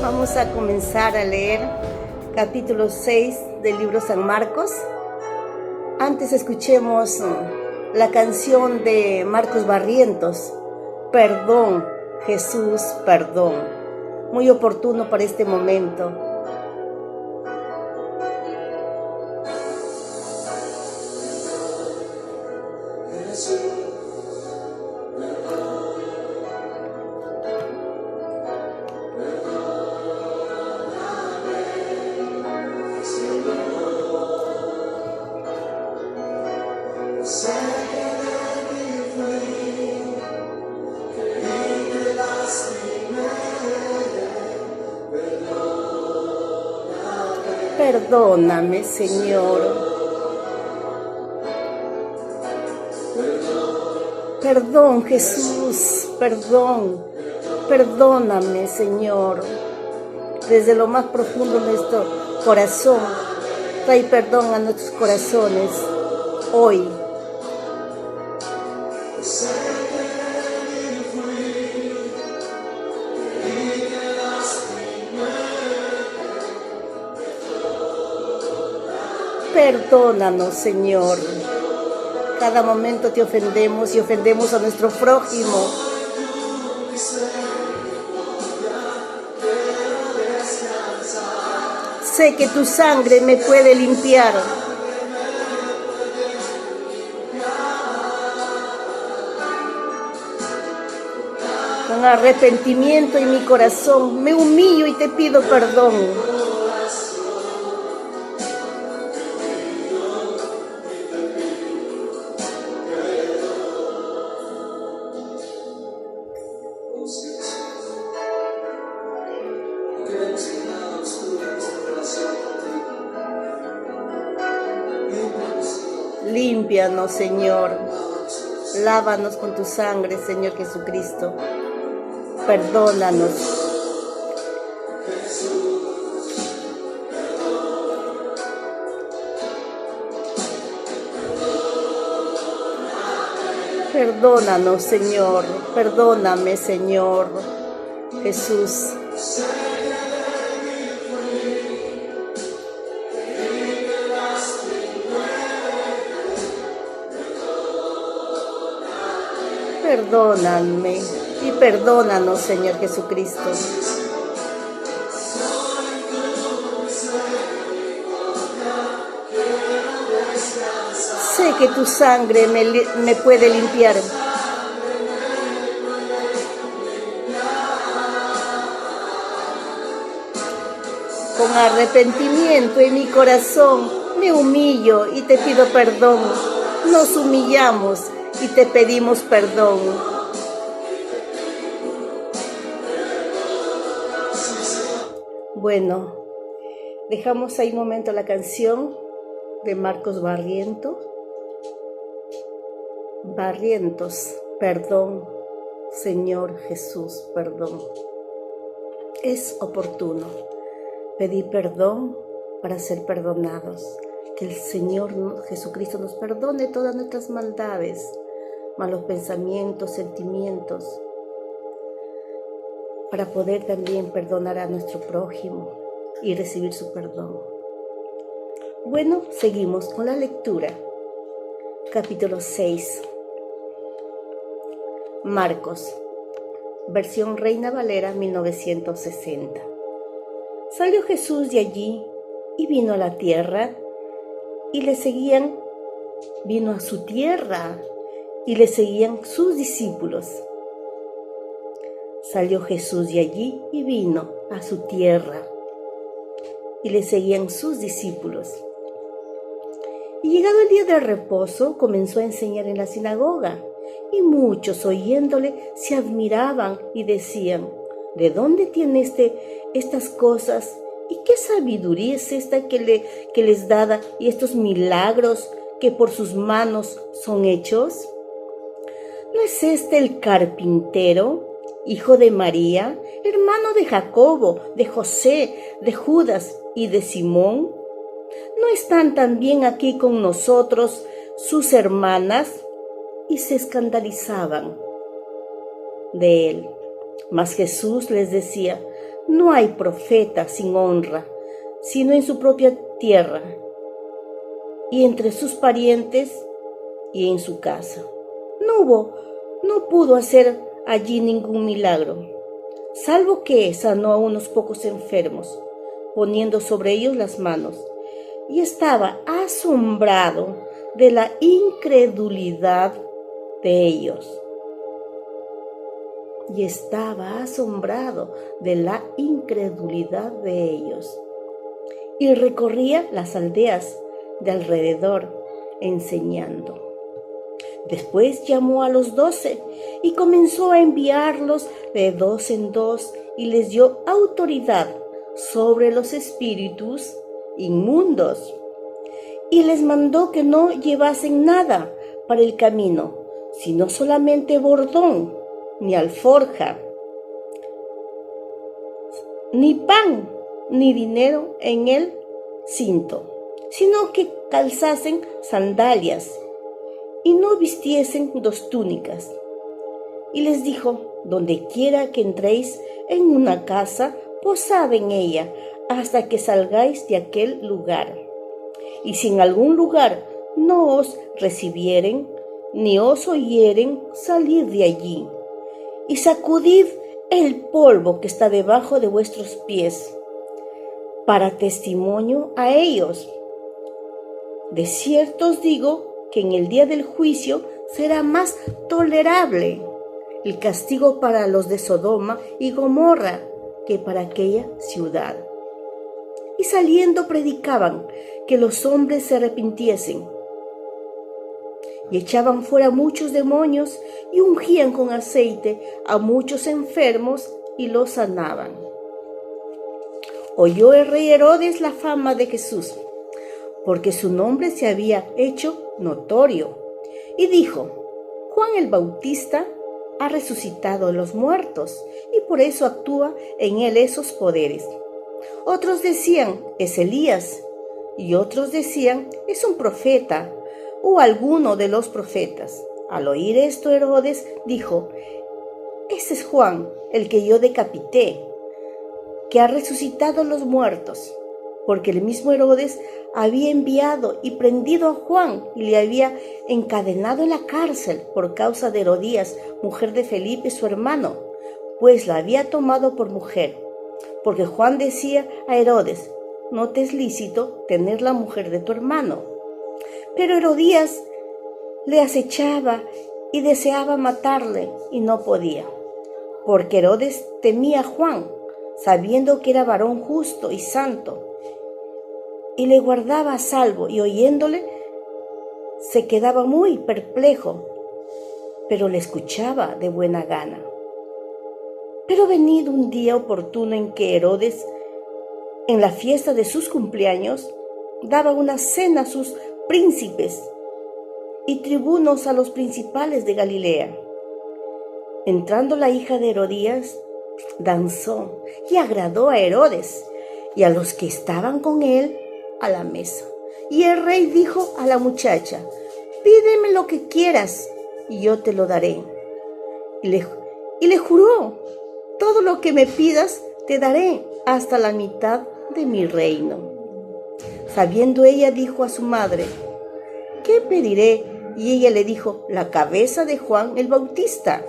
Vamos a comenzar a leer capítulo 6 del libro San Marcos. Antes escuchemos la canción de Marcos Barrientos, Perdón, Jesús, perdón. Muy oportuno para este momento. Perdóname, Señor. Perdón, Jesús, perdón. Perdóname, Señor. Desde lo más profundo de nuestro corazón, trae perdón a nuestros corazones hoy. Perdónanos, Señor. Cada momento te ofendemos y ofendemos a nuestro prójimo. Sé que tu sangre me puede limpiar. Con arrepentimiento en mi corazón, me humillo y te pido perdón. Límpianos, Señor. Lávanos con tu sangre, Señor Jesucristo. Perdónanos. Perdónanos, Señor. Perdóname, Señor Jesús. Perdóname y perdónanos, Señor Jesucristo. Sé que tu sangre me puede limpiar. Con arrepentimiento en mi corazón me humillo y te pido perdón. Nos humillamos y te pedimos perdón. Bueno, dejamos ahí un momento la canción de Marcos Barrientos. Perdón, Señor Jesús, perdón. Es oportuno pedir perdón para ser perdonados. Que el Señor Jesucristo nos perdone todas nuestras maldades, malos pensamientos, sentimientos, para poder también perdonar a nuestro prójimo y recibir su perdón. Bueno, seguimos con la lectura. Capítulo 6. Marcos, versión Reina Valera 1960. Salió Jesús de allí y vino a la tierra y le seguían, vino a su tierra y le seguían sus discípulos. Salió Jesús de allí y vino a su tierra y le seguían sus discípulos. Y llegado el día del reposo, comenzó a enseñar en la sinagoga, y muchos oyéndole se admiraban y decían: ¿de dónde tiene estas cosas? ¿Y qué sabiduría es esta que les da y estos milagros que por sus manos son hechos? ¿No es este el carpintero, hijo de María, hermano de Jacobo, de José, de Judas y de Simón? ¿No están también aquí con nosotros sus hermanas? Y se escandalizaban de él. Mas Jesús les decía: no hay profeta sin honra, sino en su propia tierra, y entre sus parientes y en su casa. No pudo hacer allí ningún milagro, salvo que sanó a unos pocos enfermos, poniendo sobre ellos las manos, y estaba asombrado de la incredulidad de ellos. Y estaba asombrado de la incredulidad de ellos. Y recorría las aldeas de alrededor, enseñando. Después llamó a los 12 y comenzó a enviarlos de 2 en 2 y les dio autoridad sobre los espíritus inmundos. Y les mandó que no llevasen nada para el camino, sino solamente bordón, ni alforja, ni pan, ni dinero en el cinto, sino que calzasen sandalias y no vistiesen 2 túnicas. Y les dijo: donde quiera que entréis en una casa, posad en ella hasta que salgáis de aquel lugar. Y si en algún lugar no os recibieren, ni os oyeren, salid de allí, y sacudid el polvo que está debajo de vuestros pies, para testimonio a ellos. De cierto os digo que en el día del juicio será más tolerable el castigo para los de Sodoma y Gomorra que para aquella ciudad. Y saliendo predicaban que los hombres se arrepintiesen, y echaban fuera muchos demonios y ungían con aceite a muchos enfermos y los sanaban. Oyó el rey Herodes la fama de Jesús, porque su nombre se había hecho notorio, y dijo: Juan el Bautista ha resucitado de los muertos, y por eso actúa en él esos poderes. Otros decían: es Elías, y otros decían: es un profeta, o alguno de los profetas. Al oír esto, Herodes dijo: ese es Juan, el que yo decapité, que ha resucitado los muertos, porque el mismo Herodes había enviado y prendido a Juan y le había encadenado en la cárcel por causa de Herodías, mujer de Felipe, su hermano, pues la había tomado por mujer, porque Juan decía a Herodes: no te es lícito tener la mujer de tu hermano. Pero Herodías le acechaba y deseaba matarle, y no podía, porque Herodes temía a Juan, sabiendo que era varón justo y santo, y le guardaba a salvo, y oyéndole se quedaba muy perplejo, pero le escuchaba de buena gana. Pero venido un día oportuno en que Herodes, en la fiesta de sus cumpleaños, daba una cena a sus príncipes y tribunos a los principales de Galilea. Entrando la hija de Herodías, danzó y agradó a Herodes y a los que estaban con él a la mesa. Y el rey dijo a la muchacha: pídeme lo que quieras y yo te lo daré. Y le juró: todo lo que me pidas te daré, hasta la mitad de mi reino. Sabiendo ella, dijo a su madre: ¿qué pediré? Y ella le dijo: la cabeza de Juan el Bautista.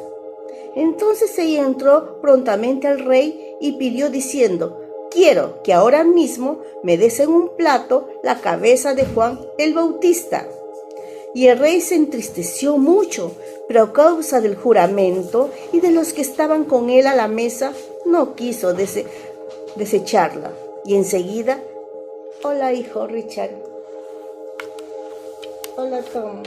Entonces ella entró prontamente al rey y pidió diciendo: quiero que ahora mismo me des en un plato la cabeza de Juan el Bautista. Y el rey se entristeció mucho, pero a causa del juramento y de los que estaban con él a la mesa, no quiso desecharla. Y enseguida: hola, hijo Richard. Hola, Tom.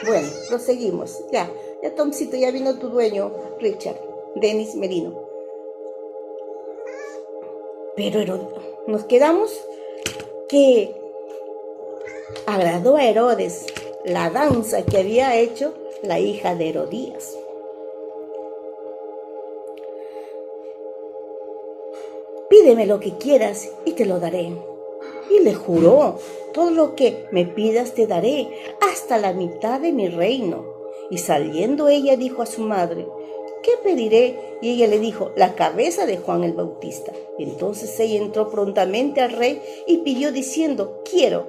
Bueno, proseguimos. Ya Tomcito, ya vino tu dueño, Richard, Denis Merino. Pero nos quedamos que agradó a Herodes la danza que había hecho la hija de Herodías. Pídeme lo que quieras y te lo daré. Y le juró: todo lo que me pidas te daré, hasta la mitad de mi reino. Y saliendo ella dijo a su madre: ¿qué pediré? Y ella le dijo: la cabeza de Juan el Bautista. Entonces ella entró prontamente al rey y pidió diciendo: quiero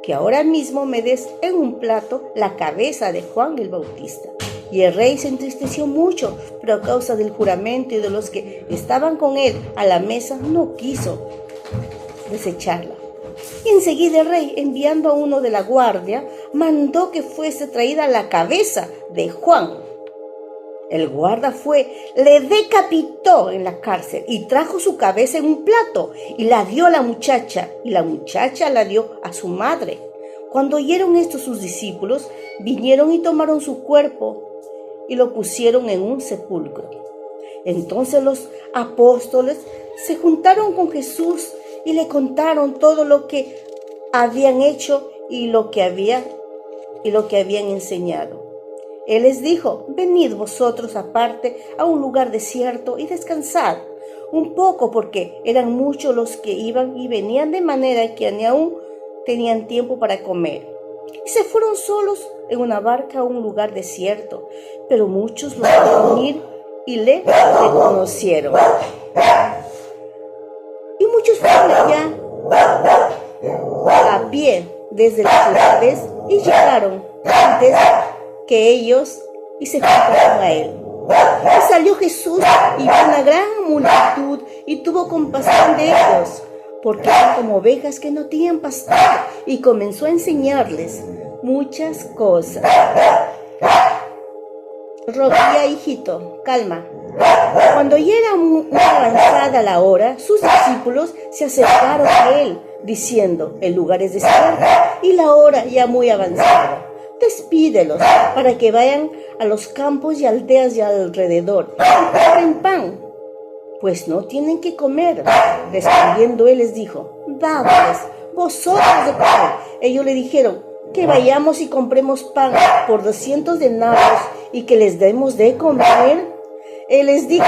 que ahora mismo me des en un plato la cabeza de Juan el Bautista. Y el rey se entristeció mucho, pero a causa del juramento y de los que estaban con él a la mesa, no quiso desecharla. Y enseguida el rey, enviando a uno de la guardia, mandó que fuese traída la cabeza de Juan. El guarda fue, le decapitó en la cárcel y trajo su cabeza en un plato y la dio a la muchacha, y la muchacha la dio a su madre. Cuando oyeron esto sus discípulos, vinieron y tomaron su cuerpo y lo pusieron en un sepulcro. Entonces los apóstoles se juntaron con Jesús y le contaron todo lo que habían hecho y lo que habían enseñado. Él les dijo: venid vosotros aparte a un lugar desierto y descansad un poco, porque eran muchos los que iban y venían, de manera que ni aún tenían tiempo para comer. Y se fueron solos en una barca a un lugar desierto, pero muchos los vieron ir y le reconocieron. Y muchos fueron allá a pie desde las ciudades y llegaron antes que ellos y se juntaron a él. Y salió Jesús y vio una gran multitud y tuvo compasión de ellos, porque eran como ovejas que no tenían pastor, y comenzó a enseñarles muchas cosas. Rodilla, hijito, calma. Cuando ya era muy avanzada la hora, sus discípulos se acercaron a él, diciendo: el lugar es desierto y la hora ya muy avanzada. Despídelos para que vayan a los campos y aldeas de alrededor y compren pan, pues no tienen que comer. Respondiendo él les dijo: dadles vosotros de comer. Ellos le dijeron: que vayamos y compremos pan por 200 denarios y que les demos de comer. Él les dijo: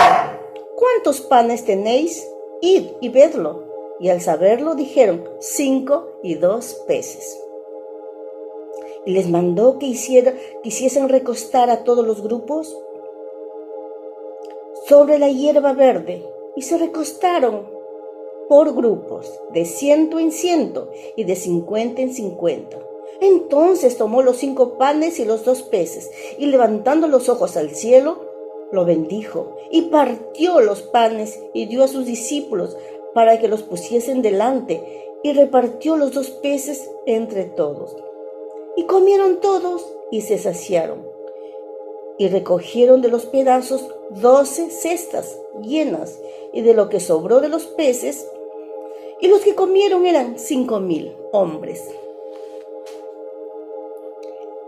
¿cuántos panes tenéis? Id y vedlo. Y al saberlo dijeron: 5 y 2 peces. Y les mandó que hiciesen recostar a todos los grupos sobre la hierba verde, y se recostaron por grupos, de 100 en 100 y de 50 en 50. Entonces tomó los 5 panes y los 2 peces, y levantando los ojos al cielo, lo bendijo, y partió los panes y dio a sus discípulos para que los pusiesen delante, y repartió los 2 peces entre todos. Y comieron todos y se saciaron, y recogieron de los pedazos 12 cestas llenas, y de lo que sobró de los peces, y los que comieron eran 5,000 hombres.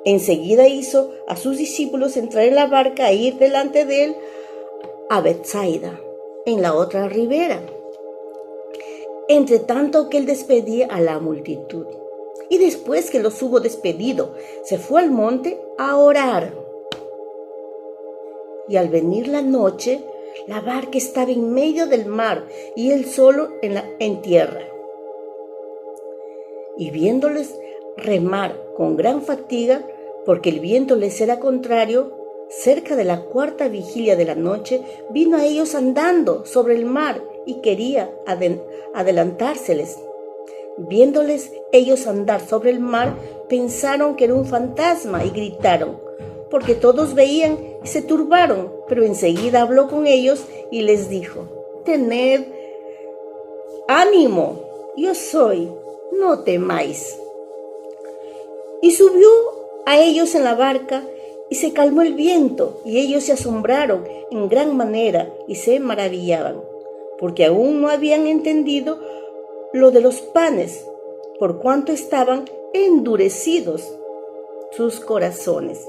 Enseguida hizo a sus discípulos entrar en la barca e ir delante de él a Betsaida, en la otra ribera, entre tanto que él despedía a la multitud. Y después que los hubo despedido, se fue al monte a orar. Y al venir la noche, la barca estaba en medio del mar y él solo en tierra. Y viéndoles remar con gran fatiga, porque el viento les era contrario, cerca de la 4ª vigilia de la noche, vino a ellos andando sobre el mar y quería adelantárseles. Viéndoles ellos andar sobre el mar, pensaron que era un fantasma y gritaron, porque todos veían y se turbaron. Pero enseguida habló con ellos y les dijo: tened ánimo, yo soy, no temáis. Y subió a ellos en la barca y se calmó el viento, y ellos se asombraron en gran manera y se maravillaban, porque aún no habían entendido lo de los panes, por cuanto estaban endurecidos sus corazones.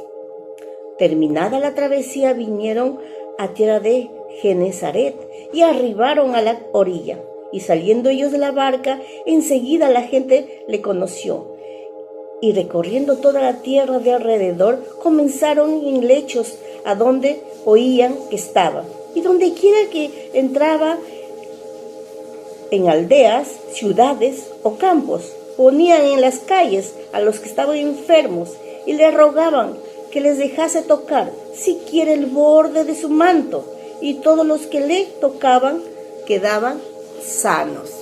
Terminada la travesía, vinieron a tierra de Genesaret y arribaron a la orilla. Y saliendo ellos de la barca, enseguida la gente le conoció. Y recorriendo toda la tierra de alrededor, comenzaron en lechos a donde oían que estaba. Y donde quiera que entraba, en aldeas, ciudades o campos, ponían en las calles a los que estaban enfermos y le rogaban que les dejase tocar siquiera el borde de su manto, y todos los que le tocaban quedaban sanos.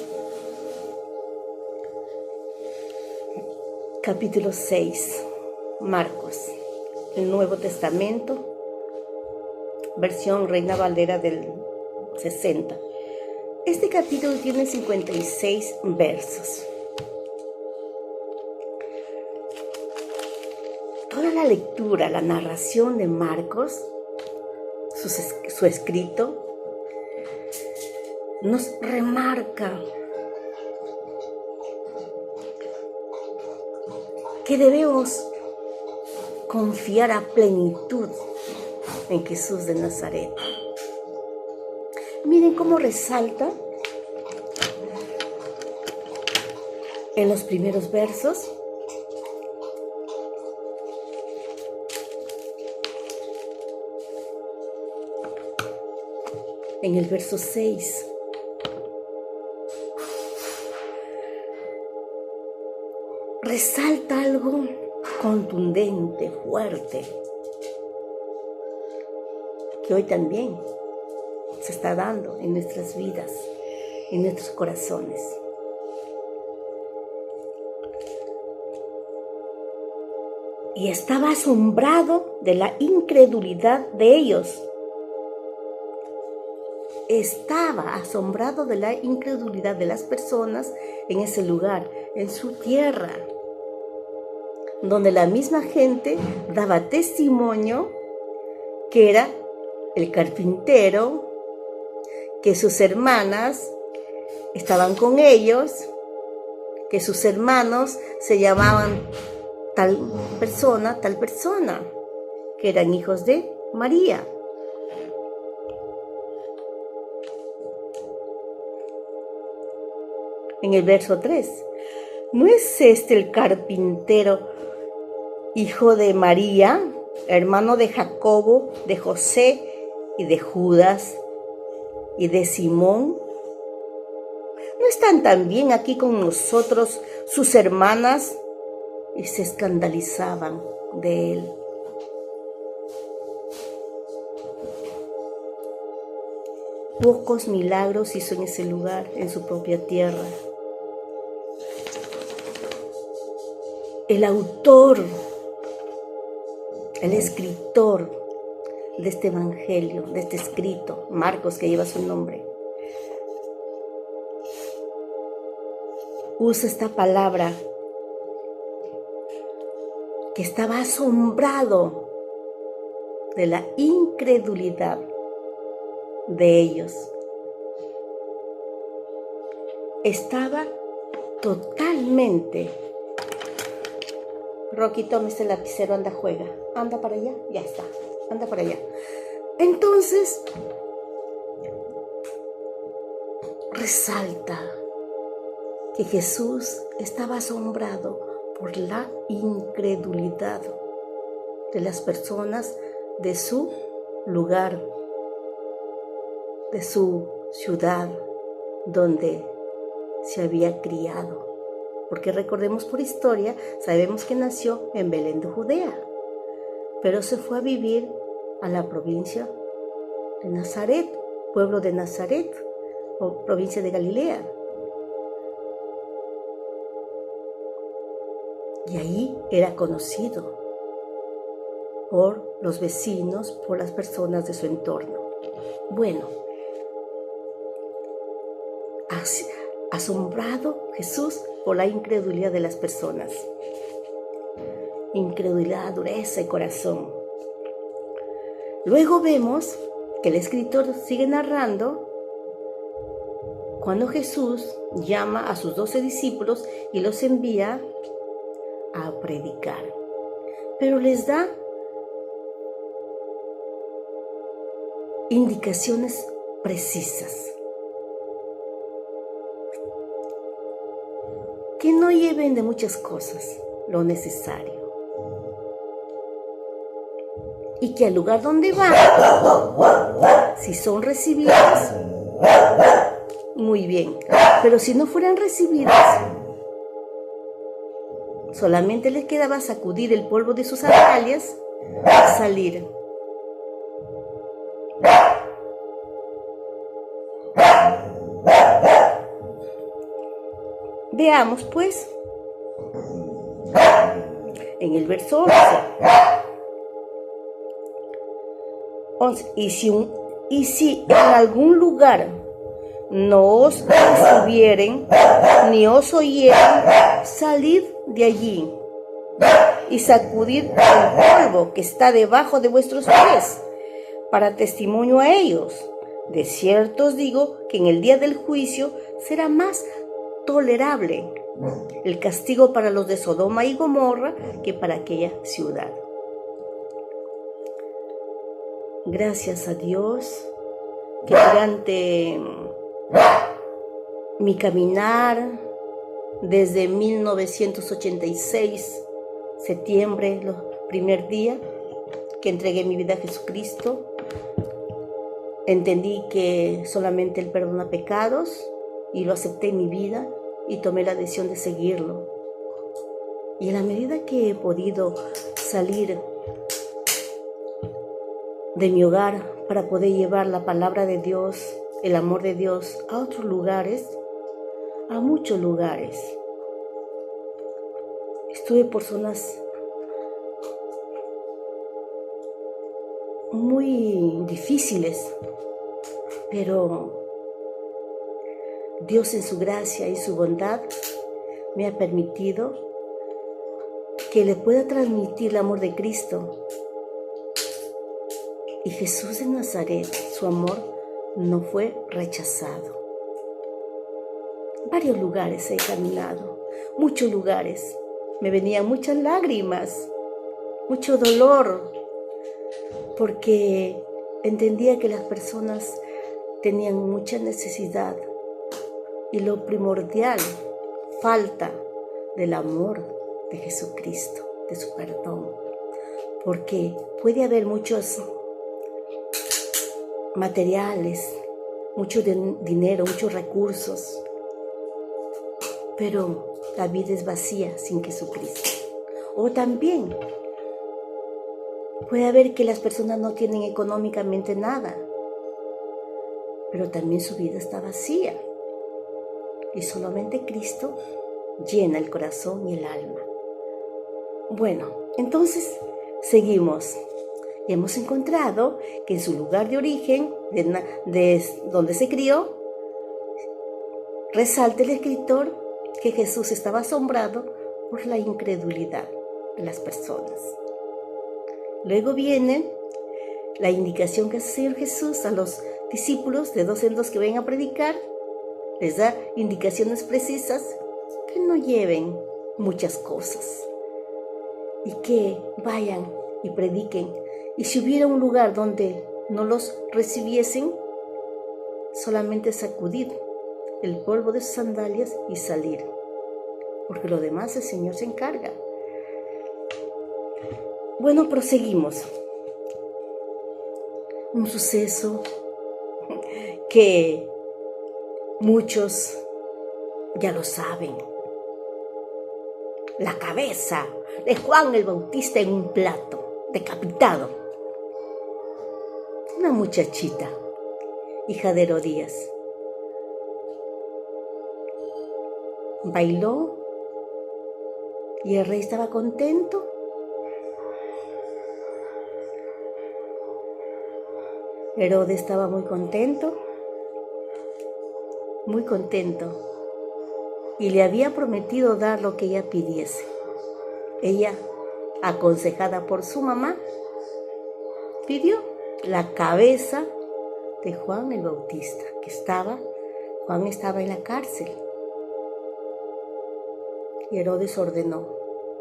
Capítulo 6. Marcos, el Nuevo Testamento, versión Reina Valera del 60. Este capítulo tiene 56 versos. Toda la lectura, la narración de Marcos, su escrito, nos remarca que debemos confiar a plenitud en Jesús de Nazaret. Miren cómo resalta en los primeros versos. En el verso 6. Resalta algo contundente, fuerte, que hoy también se está dando en nuestras vidas, en nuestros corazones. Y estaba asombrado de la incredulidad de ellos. Estaba asombrado de la incredulidad de las personas en ese lugar, en su tierra, donde la misma gente daba testimonio que era el carpintero, que sus hermanas estaban con ellos, que sus hermanos se llamaban tal persona, que eran hijos de María. En el verso 3, ¿no es este el carpintero, hijo de María, hermano de Jacobo, de José y de Judas y de Simón? ¿No están también aquí con nosotros sus hermanas? Y se escandalizaban de él. Pocos milagros hizo en ese lugar, en su propia tierra. El autor, el escritor de este evangelio, de este escrito, Marcos, que lleva su nombre, usa esta palabra, que estaba asombrado de la incredulidad de ellos. Estaba totalmente. Rocky, toma este lapicero, anda, juega. Anda para allá, ya está. Anda para allá. Entonces, resalta que Jesús estaba asombrado por la incredulidad de las personas de su lugar, de su ciudad, donde se había criado. Porque recordemos por historia, sabemos que nació en Belén de Judea, pero se fue a vivir a la provincia de Nazaret, pueblo de Nazaret, o provincia de Galilea. Y ahí era conocido por los vecinos, por las personas de su entorno. Bueno, asombrado Jesús por la incredulidad de las personas. Incredulidad, dureza y corazón. Luego vemos que el escritor sigue narrando cuando Jesús llama a sus 12 discípulos y los envía a predicar. Pero les da indicaciones precisas. Que no lleven de muchas cosas lo necesario. Y que al lugar donde van, si son recibidos, muy bien. Pero si no fueran recibidos, solamente les quedaba sacudir el polvo de sus sandalias salir. Veamos pues en el verso 11. Y si en algún lugar no os recibieren ni os oyeren, salid de allí y sacudid el polvo que está debajo de vuestros pies, para testimonio a ellos. De cierto os digo que en el día del juicio será más tolerable el castigo para los de Sodoma y Gomorra que para aquella ciudad. Gracias a Dios que durante mi caminar desde 1986, septiembre, el primer día que entregué mi vida a Jesucristo, entendí que solamente Él perdona pecados y lo acepté en mi vida y tomé la decisión de seguirlo. Y en la medida que he podido salir de mi hogar para poder llevar la palabra de Dios, el amor de Dios a otros lugares, a muchos lugares. Estuve por zonas muy difíciles, pero Dios en su gracia y su bondad me ha permitido que le pueda transmitir el amor de Cristo. Y Jesús de Nazaret, su amor no fue rechazado. Varios lugares he caminado, muchos lugares. Me venían muchas lágrimas, mucho dolor, porque entendía que las personas tenían mucha necesidad y lo primordial, falta del amor de Jesucristo, de su perdón. Porque puede haber muchos materiales, mucho dinero, muchos recursos, pero la vida es vacía sin Jesucristo. O también puede haber que las personas no tienen económicamente nada, pero también su vida está vacía. Y solamente Cristo llena el corazón y el alma. Bueno, entonces seguimos. Hemos encontrado que en su lugar de origen, de donde se crió, resalta el escritor que Jesús estaba asombrado por la incredulidad de las personas. Luego viene la indicación que hace el Señor Jesús a los discípulos de 2 en 2 que vayan a predicar. Les da indicaciones precisas que no lleven muchas cosas y que vayan y prediquen. Y si hubiera un lugar donde no los recibiesen, solamente sacudir el polvo de sus sandalias y salir, porque lo demás el Señor se encarga. Bueno, proseguimos. Un suceso que muchos ya lo saben. La cabeza de Juan el Bautista en un plato, decapitado. Una muchachita, hija de Herodías, bailó y el rey estaba contento. Herodes estaba muy contento, y le había prometido dar lo que ella pidiese. Ella, aconsejada por su mamá, pidió la cabeza de Juan el Bautista, Juan estaba en la cárcel. Y Herodes ordenó,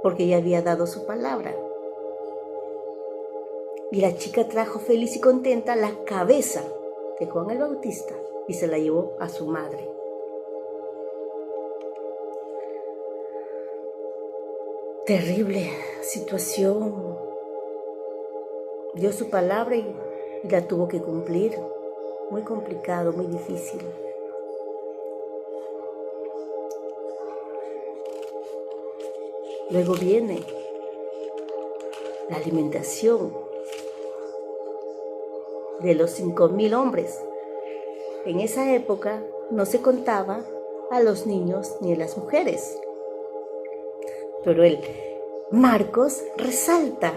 porque ella había dado su palabra. Y la chica trajo feliz y contenta la cabeza de Juan el Bautista y se la llevó a su madre. Terrible situación. Dio su palabra y la tuvo que cumplir. Muy complicado, muy difícil. Luego viene la alimentación de los 5,000 hombres. En esa época no se contaba a los niños ni a las mujeres. Pero Marcos resalta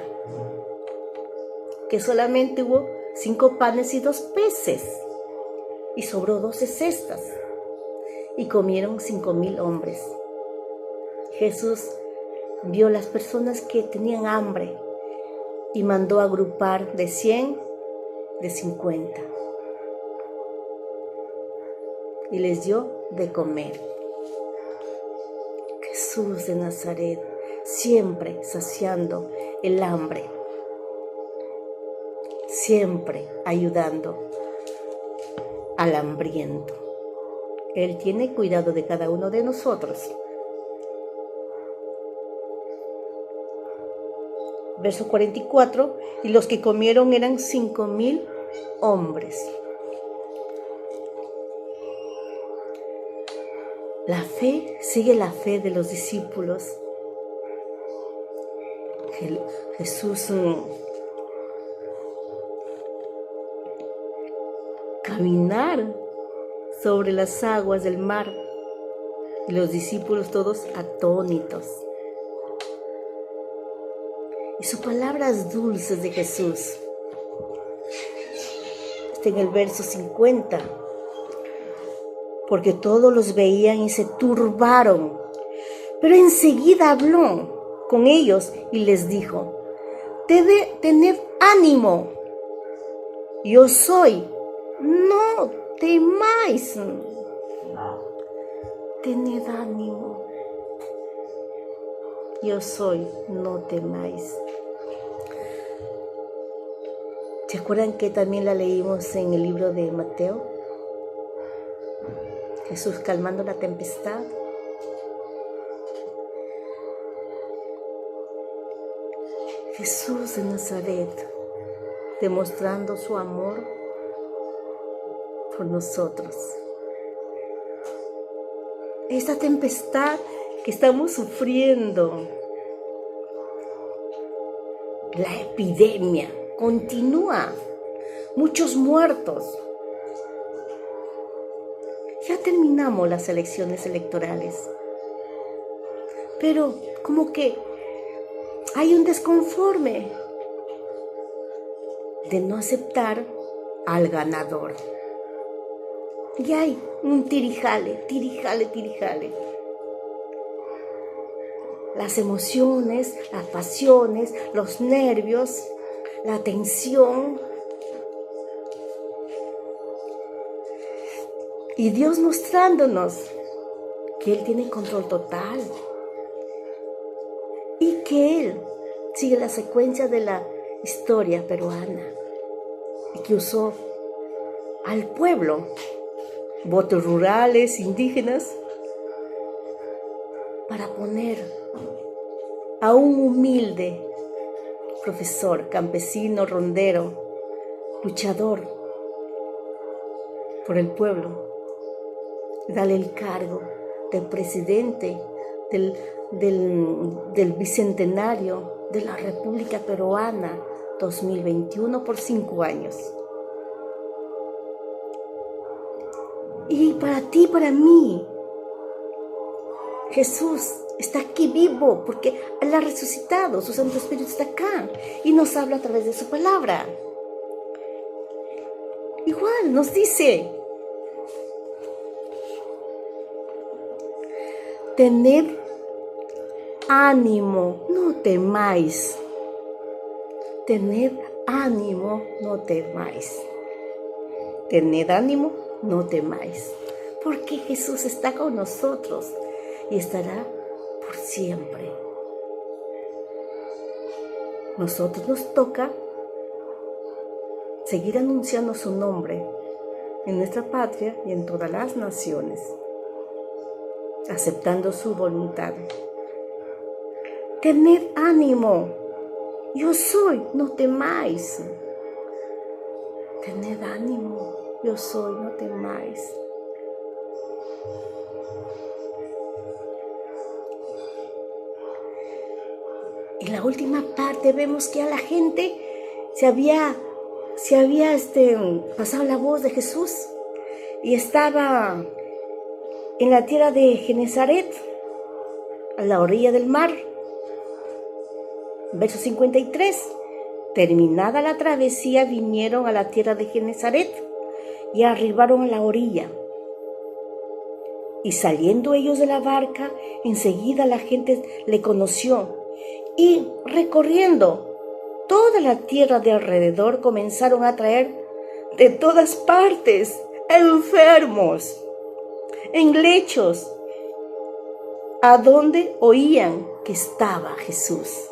que solamente hubo 5 panes y 2 peces y sobró 12 cestas y comieron 5,000 hombres. Jesús vio las personas que tenían hambre y mandó agrupar de 100, de 50 y les dio de comer. Jesús de Nazaret, siempre saciando el hambre, siempre ayudando al hambriento. Él tiene cuidado de cada uno de nosotros. Verso 44, y los que comieron eran 5,000 hombres. La fe sigue la fe de los discípulos. Jesús caminar sobre las aguas del mar y los discípulos todos atónitos. Y sus palabras dulces de Jesús. Está en el verso 50. Porque todos los veían y se turbaron. Pero enseguida habló con ellos y les dijo: tened ánimo, yo soy, no temáis. Tened ánimo, yo soy, no temáis. ¿Se acuerdan que también la leímos en el libro de Mateo? Jesús calmando la tempestad. Jesús de Nazaret demostrando su amor por nosotros. Esta tempestad que estamos sufriendo, la epidemia continúa, muchos muertos. Ya terminamos las elecciones electorales, pero como que hay un desconforme de no aceptar al ganador. Y hay un tirijale. Las emociones, las pasiones, los nervios, la tensión. Y Dios mostrándonos que Él tiene control total y que Él sigue la secuencia de la historia peruana y que usó al pueblo, votos rurales, indígenas, para poner a un humilde profesor, campesino, rondero, luchador por el pueblo, darle el cargo de presidente del bicentenario de la República Peruana 2021 por 5 años. Y para ti, para mí, Jesús está aquí vivo porque Él ha resucitado, su Santo Espíritu está acá y nos habla a través de su palabra. Igual nos dice: tened ánimo, no temáis. Tened ánimo, no temáis. Tened ánimo, no temáis. Porque Jesús está con nosotros y estará por siempre. Nosotros nos toca seguir anunciando su nombre en nuestra patria y en todas las naciones, aceptando su voluntad. Tened ánimo, yo soy, no temáis. Tened ánimo, yo soy, no temáis. En la última parte vemos que a la gente se había pasado la voz de Jesús y estaba en la tierra de Genesaret, a la orilla del mar. Verso 53. Terminada la travesía, vinieron a la tierra de Genesaret y arribaron a la orilla. Y saliendo ellos de la barca, enseguida la gente le conoció, y recorriendo toda la tierra de alrededor comenzaron a traer de todas partes enfermos en lechos, a donde oían que estaba Jesús.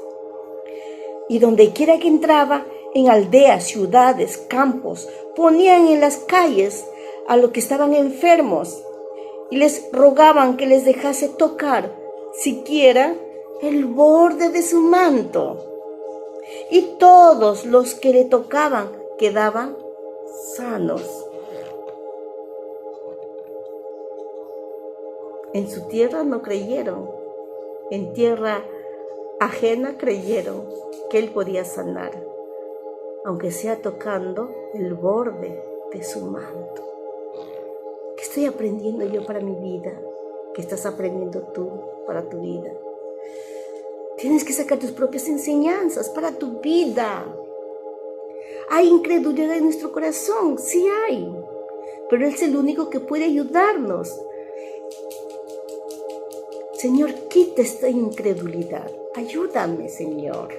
Y donde quiera que entraba, en aldeas, ciudades, campos, ponían en las calles a los que estaban enfermos y les rogaban que les dejase tocar siquiera el borde de su manto. Y todos los que le tocaban quedaban sanos. En su tierra no creyeron, en tierra ajena creyeron que él podía sanar, aunque sea tocando el borde de su manto. ¿Qué estoy aprendiendo yo para mi vida? ¿Qué estás aprendiendo tú para tu vida? Tienes que sacar tus propias enseñanzas para tu vida. Hay incredulidad en nuestro corazón, sí hay, pero Él es el único que puede ayudarnos. Señor, quita esta incredulidad. Ayúdame, Señor.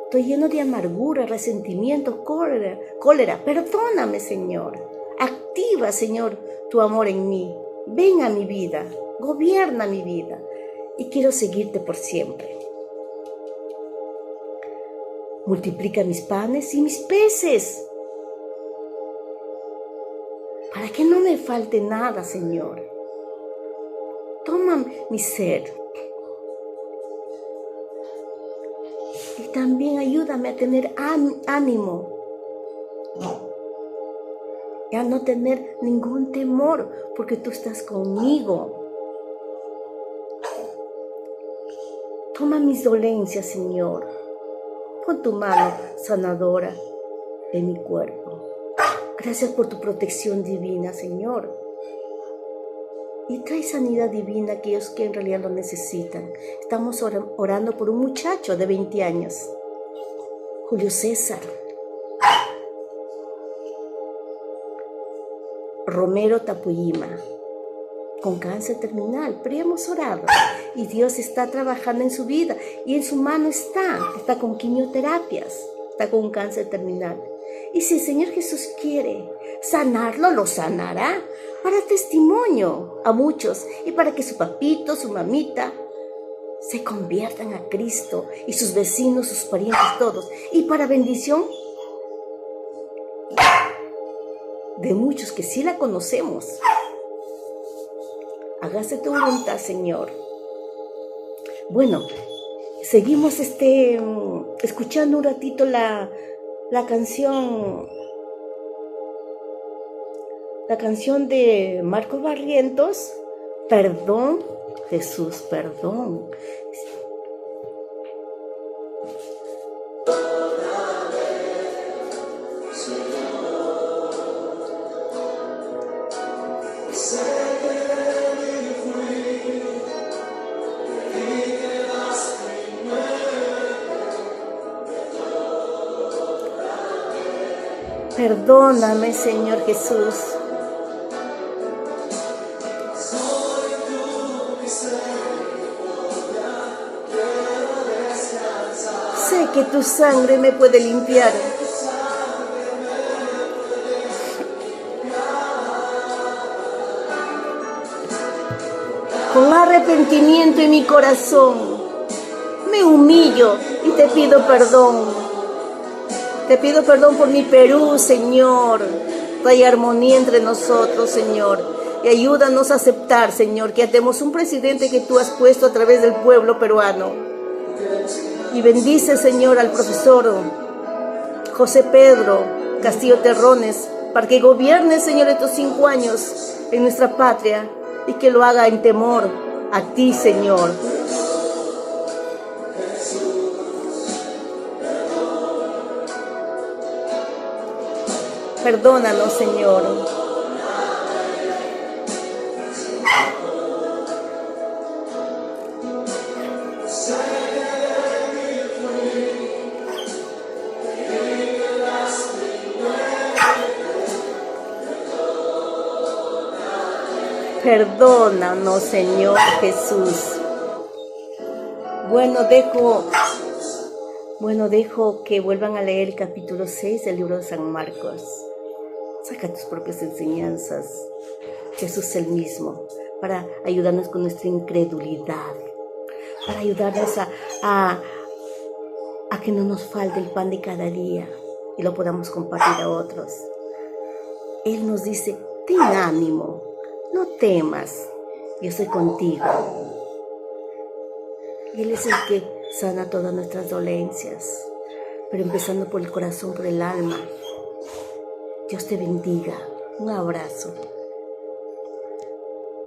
Estoy lleno de amargura, resentimiento, cólera. Perdóname, Señor. Activa, Señor, tu amor en mí. Ven a mi vida, gobierna mi vida. Y quiero seguirte por siempre. Multiplica mis panes y mis peces, para que no me falte nada, Señor. Toma mi ser. Y también ayúdame a tener ánimo. Y a no tener ningún temor, porque tú estás conmigo. Toma mis dolencias, Señor. Pon tu mano sanadora en mi cuerpo. Gracias por tu protección divina, Señor. Y trae sanidad divina a aquellos que en realidad lo necesitan. Estamos orando por un muchacho de 20 años, Julio César Romero Tapuyima, con cáncer terminal, pero hemos orado y Dios está trabajando en su vida y en su mano está con quimioterapias, está con un cáncer terminal. Y si el Señor Jesús quiere sanarlo, lo sanará para testimonio a muchos y para que su papito, su mamita se conviertan a Cristo y sus vecinos, sus parientes, todos, y para bendición de muchos que sí la conocemos. Hágase tu voluntad, Señor. Bueno, seguimos escuchando un ratito la canción de Marcos Barrientos, Perdón, Jesús, perdón. Perdóname, Señor Jesús. Sé que tu sangre me puede limpiar. Con arrepentimiento en mi corazón, me humillo y te pido perdón. Te pido perdón por mi Perú, Señor. Trae armonía entre nosotros, Señor. Y ayúdanos a aceptar, Señor, que tenemos un presidente que tú has puesto a través del pueblo peruano. Y bendice, Señor, al profesor José Pedro Castillo Terrones, para que gobierne, Señor, estos 5 años en nuestra patria y que lo haga en temor a ti, Señor. Perdónanos, Señor. Perdónanos, Señor Jesús. Bueno, dejo que vuelvan a leer el capítulo 6 del libro de San Marcos. Saca tus propias enseñanzas. Jesús es el mismo, para ayudarnos con nuestra incredulidad, para ayudarnos a que no nos falte el pan de cada día y lo podamos compartir a otros. Él nos dice, ten ánimo, no temas, yo estoy contigo. Y Él es el que sana todas nuestras dolencias, pero empezando por el corazón, por el alma. Dios te bendiga. Un abrazo.